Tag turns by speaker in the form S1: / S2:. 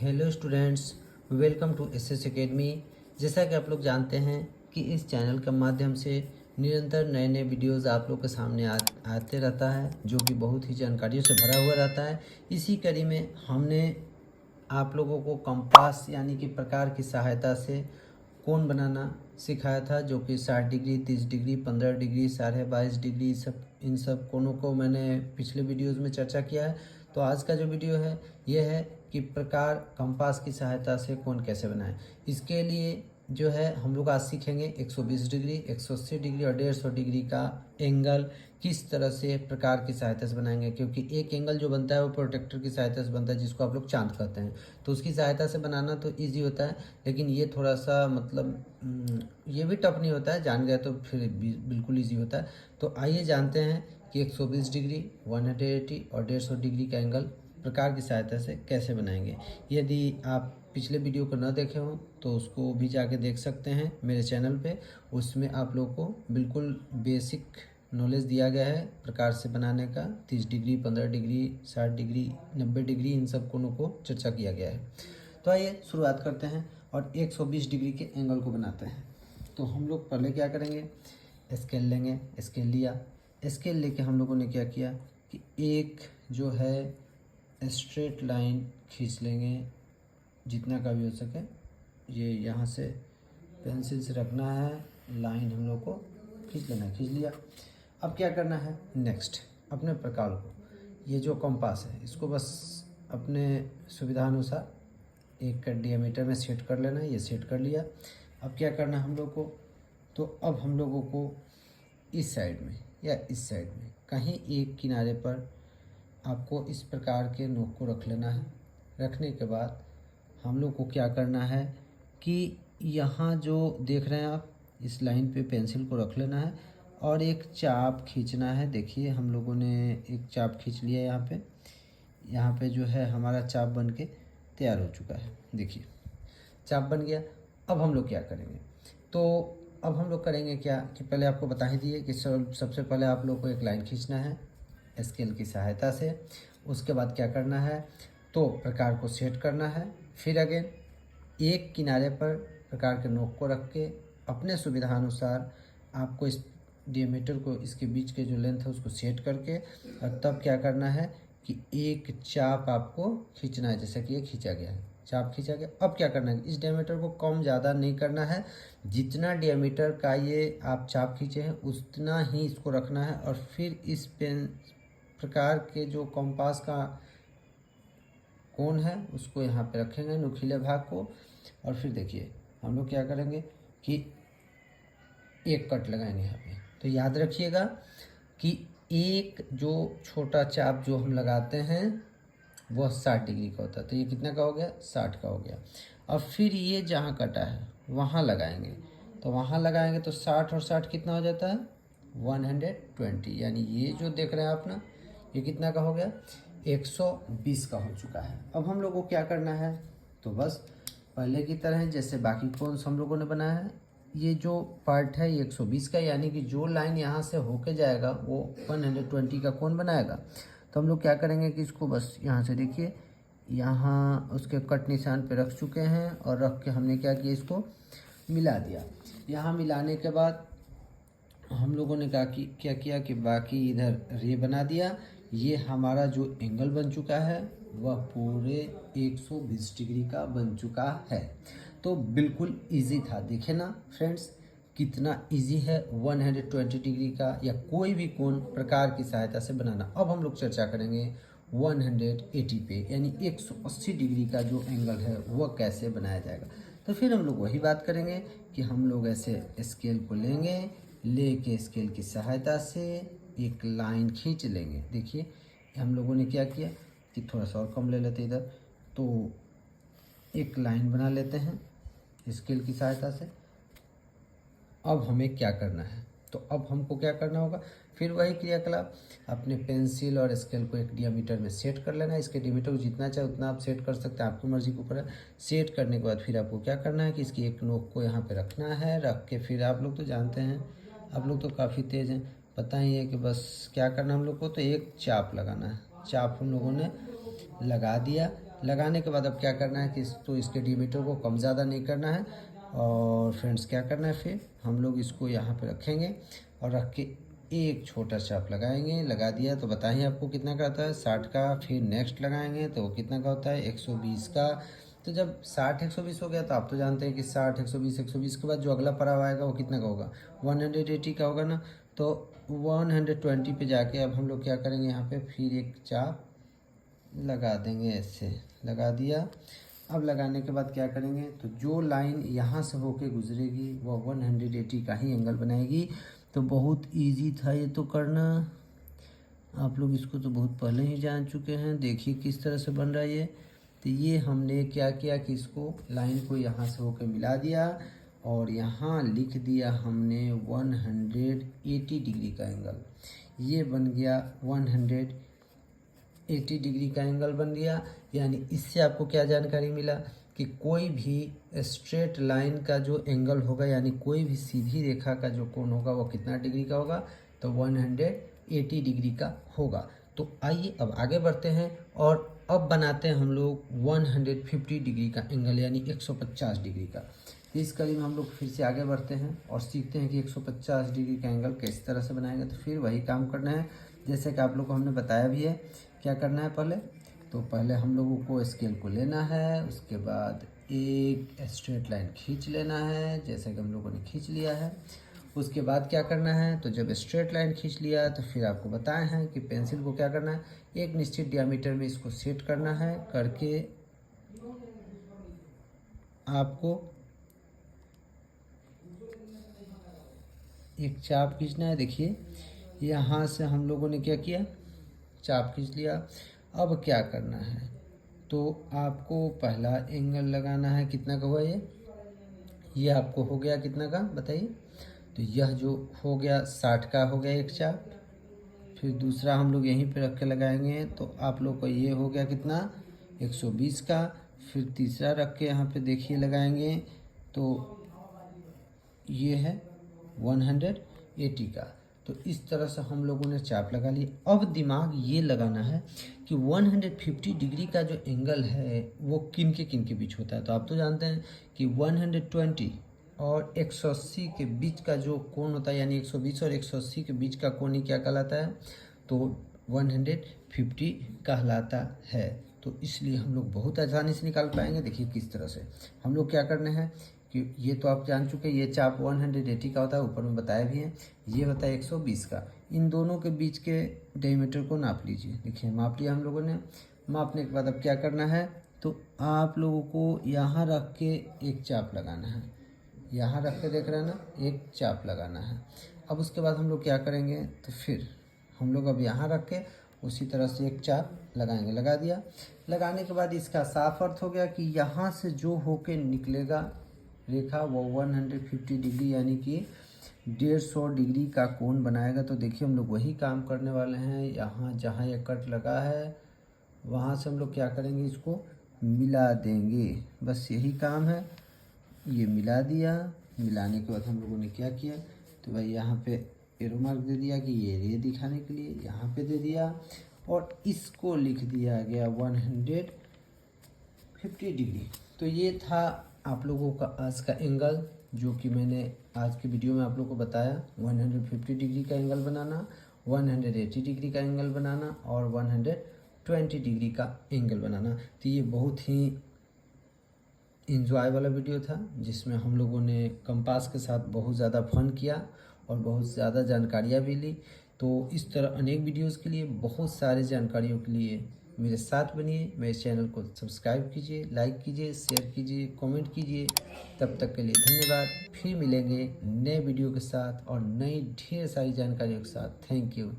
S1: Hello students, welcome to SS academy. जैसा कि आप लोग जानते हैं कि इस चैनल के माध्यम से निरंतर नए नए वीडियोस आप लोग के सामने आते रहता है, जो कि बहुत ही जानकारियों से भरा हुआ रहता है। इसी कड़ी में हमने आप लोगों को कंपास यानी कि प्रकार की सहायता से कोण बनाना सिखाया था, जो कि 60 डिग्री, 30 डिग्री, 15 डिग्री, 22.5 डिग्री, इन सब कोणों को मैंने पिछले वीडियोस में चर्चा किया है। तो आज का जो वीडियो है यह है कि प्रकार कंपास की सहायता से कोण कैसे बनाएं। इसके लिए जो है हम लोग आज सीखेंगे 120 डिग्री, 180 डिग्री और 150 डिग्री का एंगल किस तरह से प्रकार की सहायता से बनाएंगे, क्योंकि एक एंगल जो बनता है वो प्रोटेक्टर की सहायता से बनता है, जिसको आप लोग चांद कहते हैं। तो उसकी सहायता से बनाना तो ईजी होता है, लेकिन ये थोड़ा सा ये भी टफ नहीं होता है, जान गए तो फिर बिल्कुल ईजी होता है। तो आइए जानते हैं कि 120 डिग्री, 180 और 150 डिग्री का एंगल प्रकार की सहायता से कैसे बनाएंगे। यदि आप पिछले वीडियो को न देखे हों तो उसको भी जाके देख सकते हैं मेरे चैनल पे। उसमें आप लोग को बिल्कुल बेसिक नॉलेज दिया गया है प्रकार से बनाने का। 30 डिग्री, 15 डिग्री, 60 डिग्री, 90 डिग्री, इन सब कोणों को चर्चा किया गया है। तो आइए शुरुआत करते हैं और 120 डिग्री के एंगल को बनाते हैं। तो हम लोग पहले क्या करेंगे, स्केल लेंगे। स्केल लिया, स्केल लेके हम लोगों ने क्या किया कि एक जो है स्ट्रेट लाइन खींच लेंगे, जितना का भी हो सके। ये यहाँ से पेंसिल से रखना है, लाइन हम लोग को खींच लेना है। खींच लिया। अब क्या करना है, नेक्स्ट अपने प्रकार को, ये जो कंपास है इसको बस अपने सुविधा अनुसार एक का डियामीटर में सेट कर लेना है। ये सेट कर लिया। अब क्या करना है हम लोग को, तो अब हम लोगों को इस साइड में या इस साइड में कहीं एक किनारे पर आपको इस प्रकार के नोक को रख लेना है। रखने के बाद हम लोग को क्या करना है कि यहाँ जो देख रहे हैं आप, इस लाइन पे पेंसिल को रख लेना है और एक चाप खींचना है। देखिए हम लोगों ने एक चाप खींच लिया। यहाँ पे जो है हमारा चाप बन के तैयार हो चुका है। देखिए चाप बन गया। अब हम लोग क्या करेंगे, तो अब हम लोग करेंगे क्या कि पहले आपको बता ही दिए कि सबसे पहले आप लोग को एक लाइन खींचना है स्केल की सहायता से। उसके बाद क्या करना है, तो प्रकार को सेट करना है। फिर अगेन एक किनारे पर प्रकार के नोक को रख के अपने सुविधानुसार आपको इस डियामीटर को, इसके बीच के जो लेंथ है उसको सेट करके, और तब क्या करना है कि एक चाप आपको खींचना है। जैसा कि ये खींचा गया है, चाप खींचा गया। अब क्या करना है, इस डियामीटर को कम ज़्यादा नहीं करना है। जितना डियामीटर का ये आप चाप खींचे हैं उतना ही इसको रखना है। और फिर इस पेन प्रकार के जो कंपास का कोण है उसको यहाँ पे रखेंगे, नुकीले भाग को। और फिर देखिए हम लोग क्या करेंगे कि एक कट लगाएंगे यहाँ पे। तो याद रखिएगा कि एक जो छोटा चाप जो हम लगाते हैं वह 60 डिग्री का होता है। तो ये कितना का हो गया, 60 का हो गया। अब फिर ये जहाँ कटा है वहाँ लगाएंगे। तो वहाँ लगाएंगे तो 60 और 60 कितना हो जाता है, 120। यानी ये जो देख रहे हैं आप ना, ये कितना का हो गया, 120 का हो चुका है। अब हम लोग को क्या करना है, तो बस पहले की तरह जैसे बाकी कोण हम लोगों ने बनाया है, ये जो पार्ट है ये 120 का, यानी कि जो लाइन यहाँ से होके जाएगा वो 120 का कोण बनाएगा। तो हम लोग क्या करेंगे कि इसको बस यहाँ से देखिए, यहाँ उसके कट निशान पे रख चुके हैं और रख के हमने क्या किया, इसको मिला दिया। यहाँ मिलाने के बाद हम लोगों ने क्या किया कि बाकी इधर रे बना दिया। ये हमारा जो एंगल बन चुका है वह पूरे 120 डिग्री का बन चुका है। तो बिल्कुल इजी था, देखे ना फ्रेंड्स कितना इजी है 120 डिग्री का या कोई भी कोण प्रकार की सहायता से बनाना। अब हम लोग चर्चा करेंगे 180 पे, यानी 180 डिग्री का जो एंगल है वह कैसे बनाया जाएगा। तो फिर हम लोग वही बात करेंगे कि हम लोग ऐसे स्केल को लेंगे, लेके स्केल की सहायता से एक लाइन खींच लेंगे। देखिए हम लोगों ने क्या किया कि थोड़ा सा और कम ले लेते इधर, तो एक लाइन बना लेते हैं स्केल की सहायता से। अब हमें क्या करना है, तो अब हमको क्या करना होगा, फिर वही क्रियाकलाप, अपने पेंसिल और स्केल को एक डियामीटर में सेट कर लेना है। इसके डियामीटर को जितना चाहे उतना आप सेट कर सकते हैं, आपकी मर्जी के ऊपर है। सेट करने के बाद फिर आपको क्या करना है कि इसकी एक नोक को यहाँ पे रखना है। रख के फिर आप लोग तो जानते हैं, आप लोग तो काफ़ी तेज़ हैं, पता ही है कि बस क्या करना हम लोग को, तो एक चाप लगाना है। चाप हम लोगों ने लगा दिया। लगाने के बाद अब क्या करना है कि तो इसके डिमीटर को कम ज़्यादा नहीं करना है। और फ्रेंड्स क्या करना है, फिर हम लोग इसको यहाँ पे रखेंगे और रख के एक छोटा चाप लगाएंगे। लगा दिया तो बताइए आपको कितना का आता है, 60 का। फिर नेक्स्ट लगाएंगे तो कितना का होता है, 120 का। तो जब 60 120 हो गया तो आप तो जानते हैं कि 60 120 के बाद जो अगला पड़ाव आएगा वो कितना का होगा, 180 का होगा ना। तो 120 पे जाके अब हम लोग क्या करेंगे, यहाँ पे फिर एक चाप लगा देंगे, ऐसे लगा दिया। अब लगाने के बाद क्या करेंगे, तो जो लाइन यहाँ से होके गुजरेगी वो 180 का ही एंगल बनाएगी। तो बहुत इजी था ये तो करना, आप लोग इसको तो बहुत पहले ही जान चुके हैं। देखिए किस तरह से बन रहा है ये। तो ये हमने क्या किया कि इसको लाइन को यहाँ से होके मिला दिया और यहाँ लिख दिया हमने 180 डिग्री का एंगल। ये बन गया 180 डिग्री का एंगल बन गया। यानी इससे आपको क्या जानकारी मिला कि कोई भी स्ट्रेट लाइन का जो एंगल होगा, यानी कोई भी सीधी रेखा का जो कोण होगा वो कितना डिग्री का होगा, तो 180 डिग्री का होगा। तो आइए अब आगे बढ़ते हैं और अब बनाते हैं हम लोग 150 डिग्री का एंगल, यानी 150 डिग्री का। इस कड़ी में हम लोग फिर से आगे बढ़ते हैं और सीखते हैं कि 150 डिग्री का एंगल किस तरह से बनाएंगे। तो फिर वही काम करना है जैसे कि आप लोग को हमने बताया भी है। क्या करना है पहले हम लोगों को स्केल को लेना है, उसके बाद एक स्ट्रेट लाइन खींच लेना है जैसे कि हम लोगों ने खींच लिया है। उसके बाद क्या करना है, तो जब स्ट्रेट लाइन खींच लिया तो फिर आपको बताए हैं कि पेंसिल को क्या करना है, एक निश्चित डियामीटर में इसको सेट करना है। करके आपको एक चाप खींचना है। देखिए यहाँ से हम लोगों ने क्या किया, चाप खींच लिया। अब क्या करना है, तो आपको पहला एंगल लगाना है। कितना का हुआ ये आपको हो गया कितना का बताइए। तो यह जो हो गया 60 का हो गया एक चाप। फिर दूसरा हम लोग यहीं पे रख के लगाएंगे तो आप लोग को ये हो गया कितना, 120 का। फिर तीसरा रख के यहाँ पे देखिए लगाएंगे तो ये है 180 का। तो इस तरह से हम लोगों ने चाप लगा ली। अब दिमाग ये लगाना है कि 150 डिग्री का जो एंगल है वो किन के बीच होता है। तो आप तो जानते हैं कि 120 और 180 के बीच का जो कोण होता है, यानी 120 और 180 के बीच का कोण ही क्या कहलाता है, तो 150 कहलाता है। तो इसलिए हम लोग बहुत आसानी से निकाल पाएंगे। देखिए किस तरह से हम लोग क्या करने हैं कि ये तो आप जान चुके हैं, ये चाप 180 का होता है, ऊपर में बताया भी है। ये होता है 120 का। इन दोनों के बीच के डायमीटर को नाप लीजिए। देखिए माप लिया हम लोगों ने। मापने के बाद अब क्या करना है, तो आप लोगों को यहाँ रख के एक चाप लगाना है। यहाँ रख के देख रहे हैं ना, एक चाप लगाना है। अब उसके बाद हम लोग क्या करेंगे, तो फिर हम लोग अब यहाँ रख के उसी तरह से एक चाप लगाएंगे। लगा दिया। लगाने के बाद इसका साफ अर्थ हो गया कि यहाँ से जो होके निकलेगा रेखा वो 150 डिग्री यानी कि 150 डिग्री का कोण बनाएगा। तो देखिए हम लोग वही काम करने वाले हैं। यहाँ जहाँ ये कट लगा है वहाँ से हम लोग क्या करेंगे, इसको मिला देंगे। बस यही काम है। ये मिला दिया। मिलाने के बाद हम लोगों ने क्या किया, तो भाई यहाँ पे एरो मार्क दे दिया कि ये रे दिखाने के लिए, यहाँ पे दे दिया और इसको लिख दिया गया 150 डिग्री। तो ये था आप लोगों का आज का एंगल, जो कि मैंने आज के वीडियो में आप लोगों को बताया। 150 डिग्री का एंगल बनाना, 180 डिग्री का एंगल बनाना और 120 डिग्री का एंगल बनाना। तो ये बहुत ही इंजॉय वाला वीडियो था जिसमें हम लोगों ने कंपास के साथ बहुत ज़्यादा फन किया और बहुत ज़्यादा जानकारियाँ भी ली। तो इस तरह अनेक वीडियोस के लिए, बहुत सारी जानकारियों के लिए मेरे साथ बनिए। मेरे चैनल को सब्सक्राइब कीजिए, लाइक कीजिए, शेयर कीजिए, कमेंट कीजिए। तब तक के लिए धन्यवाद। फिर मिलेंगे नए वीडियो के साथ और नई ढेर सारी जानकारियों के साथ। Thank you.